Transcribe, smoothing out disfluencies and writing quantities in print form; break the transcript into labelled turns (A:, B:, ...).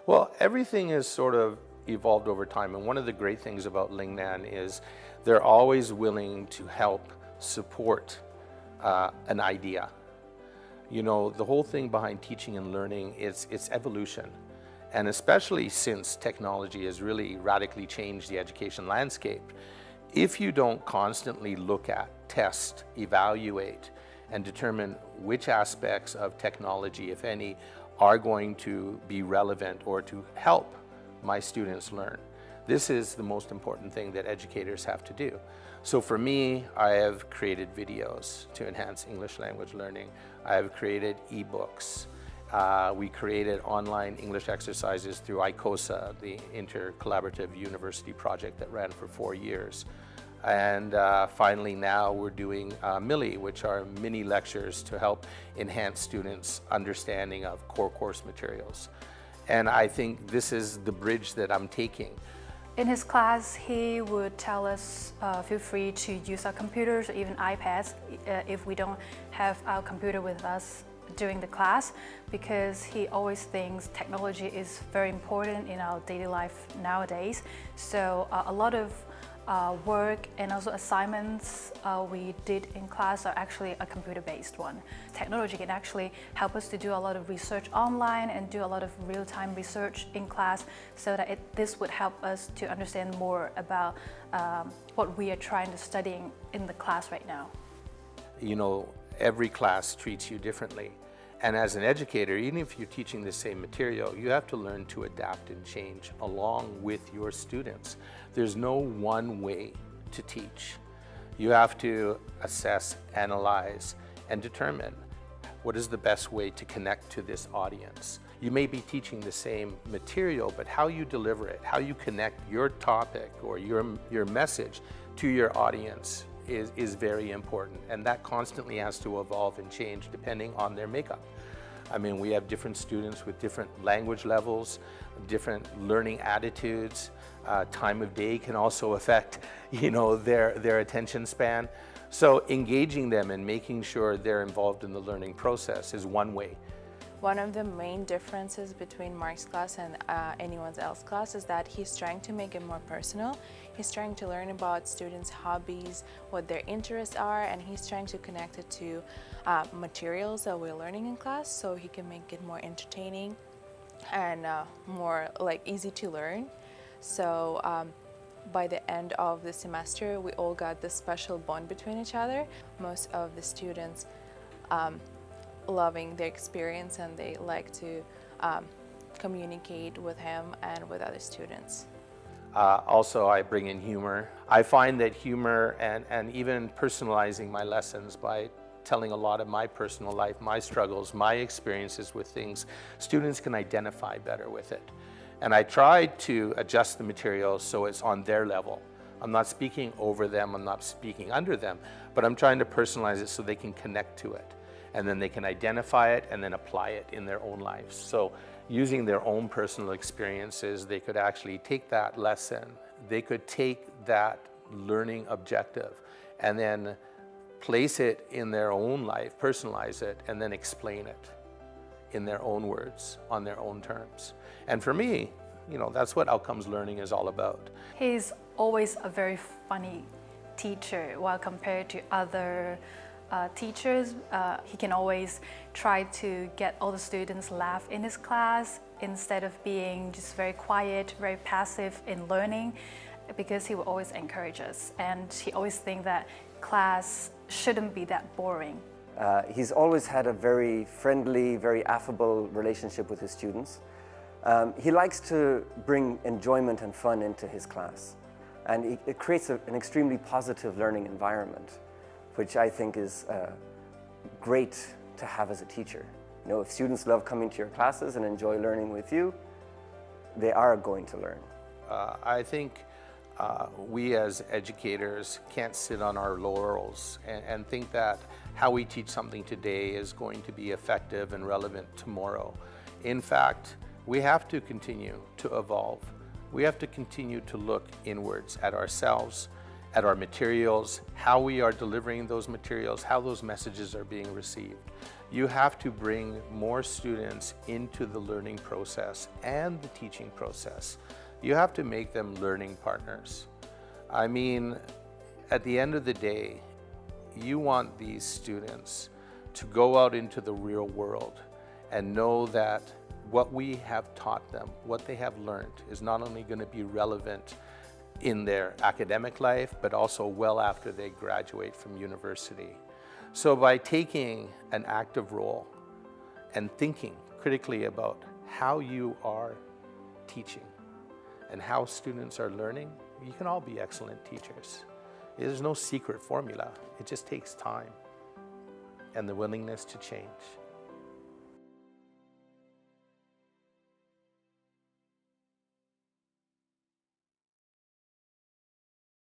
A: Well, everything has sort of evolved over time, and one of the great things about Lingnan is they're always willing to help support an idea. You know, the whole thing behind teaching and learning is it's evolution. And especially since technology has really radically changed the education landscape, if you don't constantly look at, test, evaluate, and determine which aspects of technology, if any, are going to be relevant or to help my students learn, this is the most important thing that educators have to do. So for me, I have created videos to enhance English language learning. I have created ebooks. We created online English exercises through ICOSA, the Intercollaborative University project that ran for 4 years. And finally now we're doing MILI, which are mini lectures to help enhance students' understanding of core course materials. And I think this is the bridge that I'm taking.
B: In his class, he would tell us, feel free to use our computers or even iPads if we don't have our computer with us during the class, because he always thinks technology is very important in our daily life nowadays. So a lot of work and also assignments we did in class are actually a computer-based one. Technology can actually help us to do a lot of research online and do a lot of real-time research in class, so that this would help us to understand more about what we are trying to study in the class right now.
A: You know, every class treats you differently. And as an educator, even if you're teaching the same material, you have to learn to adapt and change along with your students. There's no one way to teach. You have to assess, analyze, and determine what is the best way to connect to this audience. You may be teaching the same material, but how you deliver it, how you connect your topic or your message to your audience is very important, and that constantly has to evolve and change depending on their makeup. I mean, we have different students with different language levels, different learning attitudes. Time of day can also affect, you know, their attention span. So engaging them and making sure they're involved in the learning process is one way.
C: One of the main differences between Mark's class and anyone else's class is that he's trying to make it more personal. He's trying to learn about students' hobbies, what their interests are, and he's trying to connect it to materials that we're learning in class, so he can make it more entertaining and more easy to learn. So by the end of the semester, we all got this special bond between each other. Most of the students loving their experience, and they like to communicate with him and with other students.
A: Also, I bring in humor. I find that humor and even personalizing my lessons by telling a lot of my personal life, my struggles, my experiences with things, students can identify better with it. And I try to adjust the material so it's on their level. I'm not speaking over them, I'm not speaking under them, but I'm trying to personalize it so they can connect to it. And then they can identify it and then apply it in their own lives. So using their own personal experiences, they could actually take that lesson, they could take that learning objective and then place it in their own life, personalize it, and then explain it in their own words, on their own terms. And for me, you know, that's what outcomes learning is all about.
B: He's always a very funny teacher, while compared to other teachers, he can always try to get all the students laugh in his class instead of being just very quiet, very passive in learning, because he will always encourage us, and he always thinks that class shouldn't be that boring.
D: He's always had a very friendly, very affable relationship with his students. He likes to bring enjoyment and fun into his class, and it creates an extremely positive learning environment, which I think is great to have as a teacher. You know, if students love coming to your classes and enjoy learning with you, they are going to learn.
A: I think we as educators can't sit on our laurels and think that how we teach something today is going to be effective and relevant tomorrow. In fact, we have to continue to evolve. We have to continue to look inwards at ourselves, at our materials, how we are delivering those materials, how those messages are being received. You have to bring more students into the learning process and the teaching process. You have to make them learning partners. I mean, at the end of the day, you want these students to go out into the real world and know that what we have taught them, what they have learned, is not only going to be relevant in their academic life, but also well after they graduate from university. So by taking an active role and thinking critically about how you are teaching and how students are learning, you can all be excellent teachers. There's no secret formula. It just takes time and the willingness to change.